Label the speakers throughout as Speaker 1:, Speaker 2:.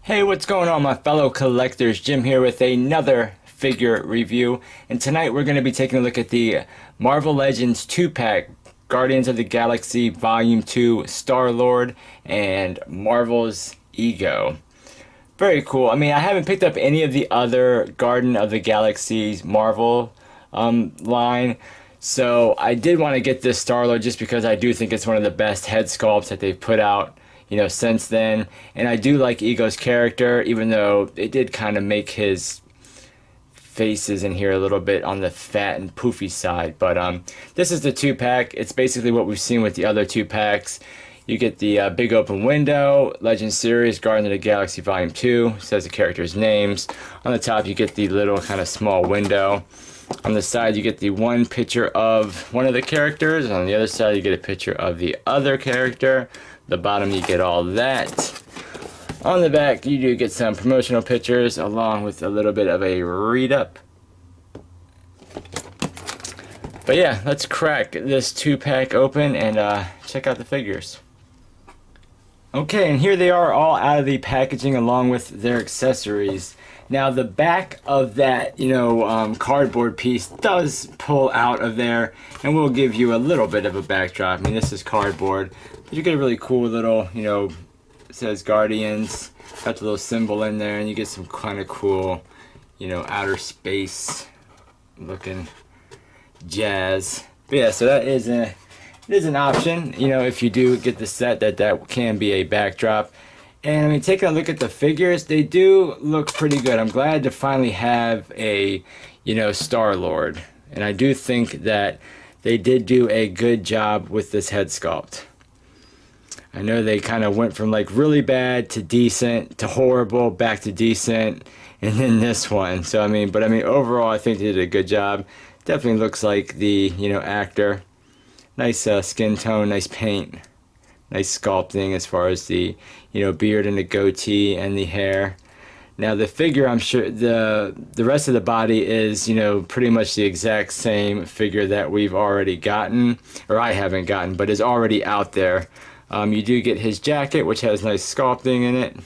Speaker 1: Hey, what's going on, my fellow collectors? Jim here with another figure review, and tonight we're going to be taking a look at the Marvel Legends 2-pack Guardians of the Galaxy Volume 2 Star-Lord and Marvel's Ego. Very cool. I mean, I haven't picked up any of the other Guardian of the Galaxy's Marvel line, so I did want to get this Star-Lord just because I do think it's one of the best head sculpts that they've put out, since then. And I do like Ego's character, even though it did kind of make his faces in here a little bit on the fat and poofy side. But this is the 2-pack. It's basically what we've seen with the other 2-packs. You get the big open window, Legend Series, Guardians of the Galaxy Volume 2, says the characters' names. On the top you get the little kind of small window. On the side you get the one picture of one of the characters, and on the other side you get a picture of the other character. The bottom you get all that. On the back you do get some promotional pictures along with a little bit of a read up. But yeah, let's crack this 2-pack open and check out the figures. Okay, and here they are all out of the packaging along with their accessories. Now the back of that, cardboard piece does pull out of there, and we'll give you a little bit of a backdrop. I mean, this is cardboard, but you get a really cool little, it says Guardians, got the little symbol in there, and you get some kind of cool, outer space looking jazz. But yeah, so that is it is an option, if you do get the set, that can be a backdrop. And I mean, taking a look at the figures, they do look pretty good. I'm glad to finally have a, Star-Lord. And I do think that they did do a good job with this head sculpt. I know they kind of went from like really bad to decent to horrible back to decent, and then this one. So I mean, overall I think they did a good job. Definitely looks like the, actor. Nice skin tone, nice paint. Nice sculpting as far as the, beard and the goatee and the hair. Now the figure, I'm sure the rest of the body is, pretty much the exact same figure that we've already gotten, or I haven't gotten, but is already out there. You do get his jacket, which has nice sculpting in it.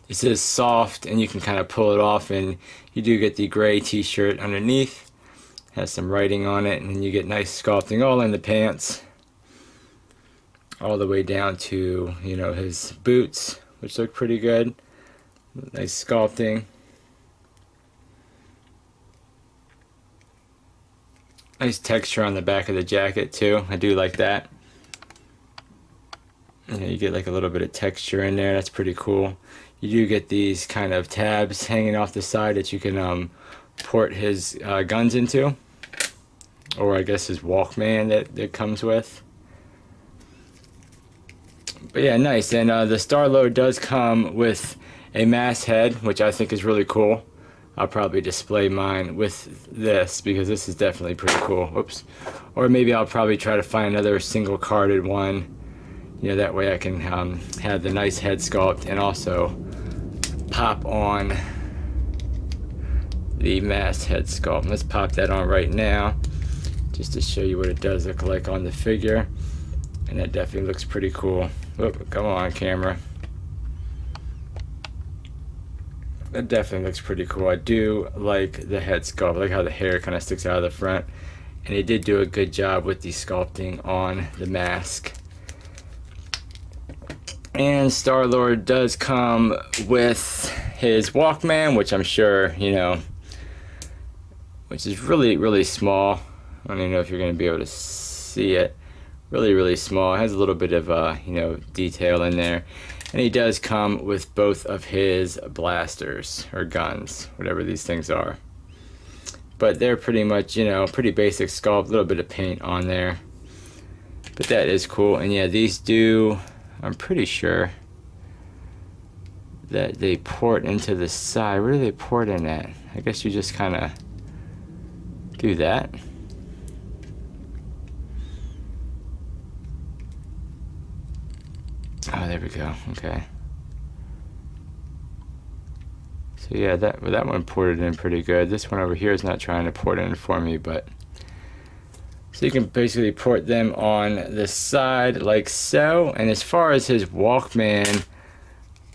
Speaker 1: This is soft, and you can kind of pull it off, and you do get the gray t-shirt underneath. Has some writing on it, and then you get nice sculpting all in the pants. All the way down to, his boots, which look pretty good. Nice sculpting. Nice texture on the back of the jacket too. I do like that. You get like a little bit of texture in there. That's pretty cool. You do get these kind of tabs hanging off the side that you can port his guns into. Or I guess his Walkman that comes with. But yeah, nice. And the Star-Lord does come with a mask head, which I think is really cool. I'll probably display mine with this because this is definitely pretty cool. Whoops. Or maybe I'll probably try to find another single carded one. That way I can have the nice head sculpt and also pop on the mask head sculpt. Let's pop that on right now just to show you what it does look like on the figure. And that definitely looks pretty cool. Whoop, come on, camera. That definitely looks pretty cool. I do like the head sculpt. I like how the hair kind of sticks out of the front. And they did do a good job with the sculpting on the mask. And Star-Lord does come with his Walkman, which I'm sure, which is really, really small. I don't even know if you're going to be able to see it. Really, really small. It has a little bit of, detail in there. And he does come with both of his blasters, or guns, whatever these things are. But they're pretty much, pretty basic sculpt, a little bit of paint on there. But that is cool. And yeah, these do, I'm pretty sure that they port into the side. Where do they port in at? I guess you just kind of do that. Oh, there we go. Okay. So yeah, that one ported in pretty good. This one over here is not trying to port in for me, but so you can basically port them on the side like so. And as far as his Walkman,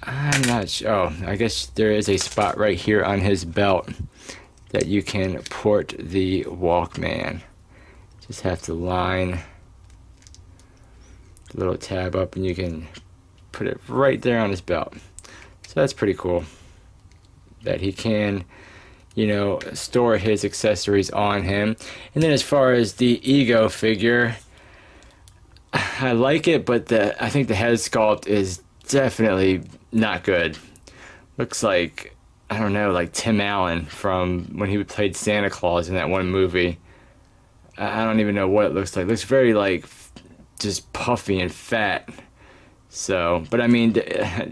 Speaker 1: I'm not sure. Oh, I guess there is a spot right here on his belt that you can port the Walkman. Just have to line the little tab up and you can put it right there on his belt. So that's pretty cool that he can, you know, store his accessories on him. And then as far as the Ego figure, I like it, but I think the head sculpt is definitely not good. Looks like, I don't know, like Tim Allen from when he played Santa Claus in that one movie. I don't even know what it looks like. It looks very like just puffy and fat. So, but I mean,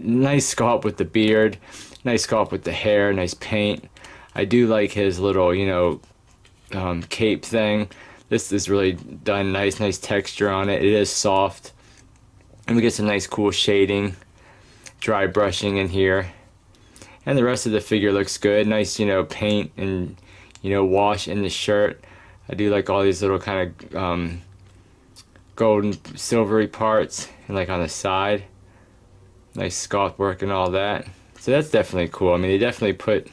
Speaker 1: nice sculpt with the beard, nice sculpt with the hair, nice paint. I do like his little, you know, cape thing. This is really done nice texture on it. It is soft. And we get some nice cool shading, dry brushing in here. And the rest of the figure looks good. Nice, you know, paint and, you know, wash in the shirt. I do like all these little kind of golden silvery parts and like on the side. Nice sculpt work and all that. So that's definitely cool. I mean, they definitely put,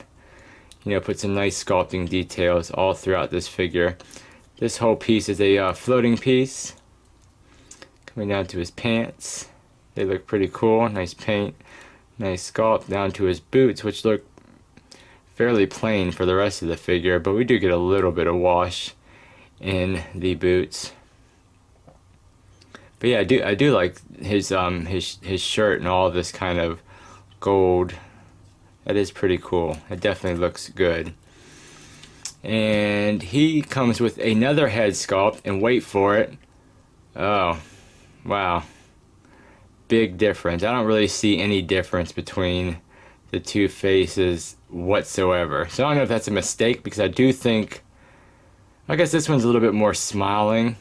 Speaker 1: you know, put some nice sculpting details all throughout this figure. This whole piece is a floating piece. Coming down to his pants. They look pretty cool. Nice paint. Nice sculpt down to his boots, which look fairly plain for the rest of the figure, but we do get a little bit of wash in the boots. But yeah, I do like his shirt and all of this kind of gold. That is pretty cool. It definitely looks good. And he comes with another head sculpt, and wait for it. Oh, wow. Big difference. I don't really see any difference between the two faces whatsoever. So I don't know if that's a mistake, because I do think, I guess this one's a little bit more smiling.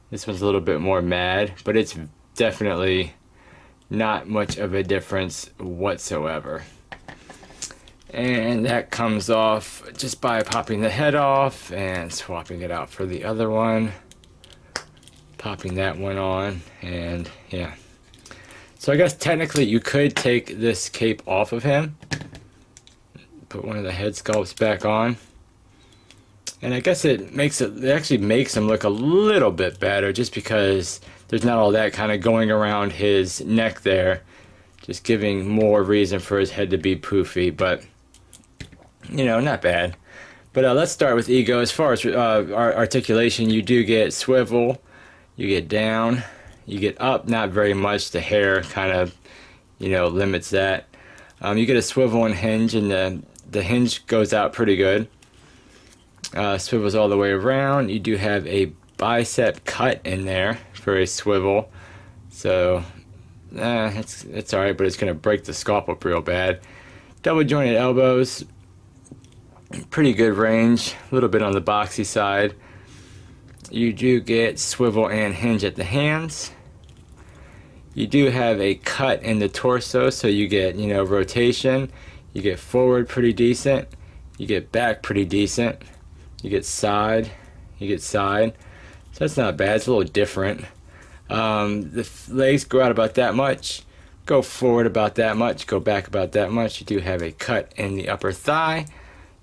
Speaker 1: This one's a little bit more mad, but it's definitely not much of a difference whatsoever. And that comes off just by popping the head off and swapping it out for the other one. Popping that one on, and yeah. So I guess technically you could take this cape off of him. Put one of the head sculpts back on. And I guess it actually makes him look a little bit better, just because there's not all that kind of going around his neck there. Just giving more reason for his head to be poofy, but, you know, not bad. But let's start with Ego. As far as articulation, you do get swivel, you get down, you get up, not very much. The hair kind of, you know, limits that. You get a swivel and hinge, and the hinge goes out pretty good. Swivels all the way around. You do have a bicep cut in there for a swivel, so it's alright, but it's gonna break the sculpt up real bad. Double jointed elbows, pretty good range, a little bit on the boxy side. You do get swivel and hinge at the hands. You do have a cut in the torso, so you get, you know, rotation. You get forward pretty decent. You get back pretty decent. You get side. You get side. So that's not bad. It's a little different. The legs go out about that much. Go forward about that much. Go back about that much. You do have a cut in the upper thigh.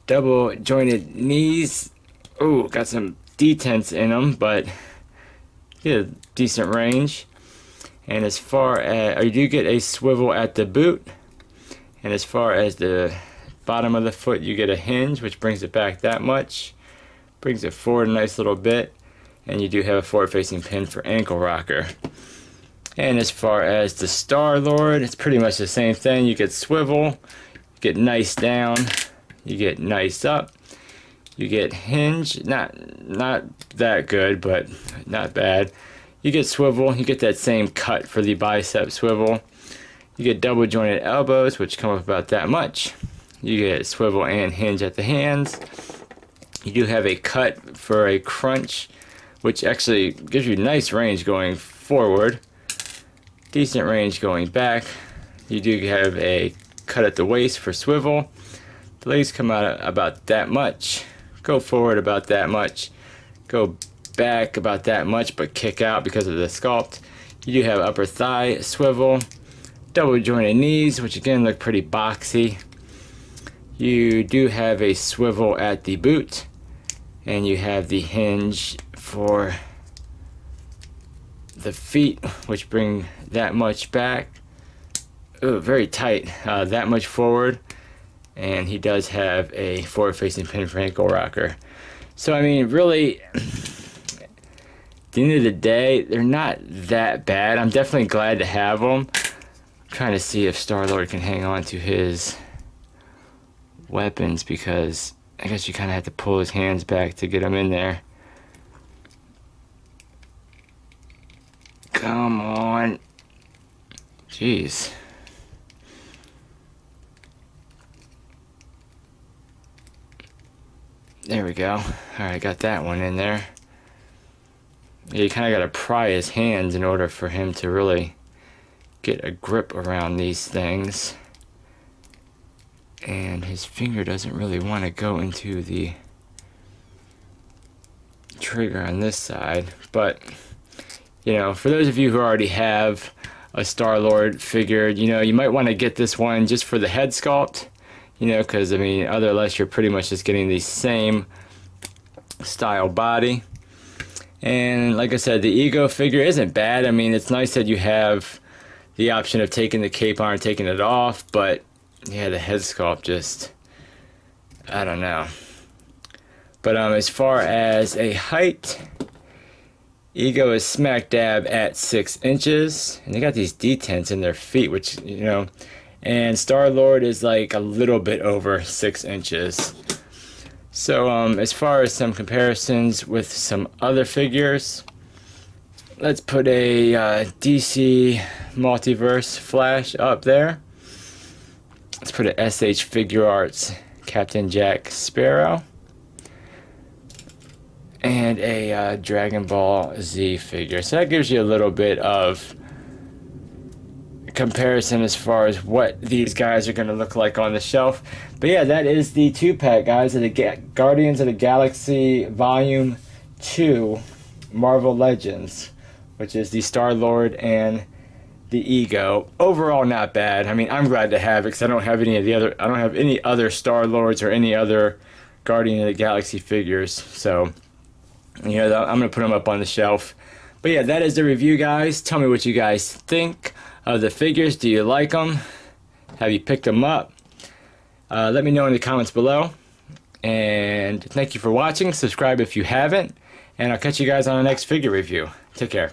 Speaker 1: Double jointed knees. Oh, got some detents in them, but get a decent range. And as far as, you do get a swivel at the boot. And as far as the bottom of the foot, you get a hinge, which brings it back that much. Brings it forward a nice little bit. And you do have a forward-facing pin for ankle rocker. And as far as the Star-Lord, it's pretty much the same thing. You get swivel, you get nice down, you get nice up, you get hinge, not that good, but not bad. You get swivel, you get that same cut for the bicep swivel. You get double jointed elbows, which come up about that much. You get swivel and hinge at the hands. You do have a cut for a crunch, which actually gives you nice range going forward. Decent range going back. You do have a cut at the waist for swivel. The legs come out about that much. Go forward about that much. Go back about that much, but kick out because of the sculpt. You do have upper thigh swivel. double jointed knees, which again look pretty boxy. You do have a swivel at the boot, and you have the hinge for the feet, which bring that much back. Oh, very tight, that much forward. And he does have a forward-facing pin for ankle rocker. So I mean, really, at the end of the day, they're not that bad. I'm definitely glad to have them. I'm trying to see if Star-Lord can hang on to his weapons, because I guess you kind of have to pull his hands back to get them in there. Come on. Jeez. There we go. Alright, got that one in there. Yeah, you kind of got to pry his hands in order for him to really get a grip around these things. And his finger doesn't really want to go into the trigger on this side. But, you know, for those of you who already have a Star-Lord figure, you know, you might want to get this one just for the head sculpt. You know, because, I mean, otherwise you're pretty much just getting the same style body. And like I said, the Ego figure isn't bad. I mean, it's nice that you have the option of taking the cape on and taking it off, but yeah, the head sculpt just, I don't know. But as far as a height, Ego is smack dab at 6 inches. And they got these detents in their feet, which, you know, and Star-Lord is like a little bit over 6 inches. So as far as some comparisons with some other figures, let's put a DC Multiverse Flash up there. Let's put a SH Figure Arts Captain Jack Sparrow. And a Dragon Ball Z figure. So that gives you a little bit of comparison as far as what these guys are going to look like on the shelf. But yeah, that is the 2-pack, guys, of the Guardians of the Galaxy Volume 2 Marvel Legends, which is the Star-Lord and the Ego. Overall, not bad. I mean, I'm glad to have it because I don't have any other Star-Lords or any other Guardian of the Galaxy figures. So, you know, I'm going to put them up on the shelf. But yeah, that is the review, guys. Tell me what you guys think of the figures. Do you like them? Have you picked them up? Let me know in the comments below. And thank you for watching. Subscribe if you haven't. And I'll catch you guys on the next figure review. Take care.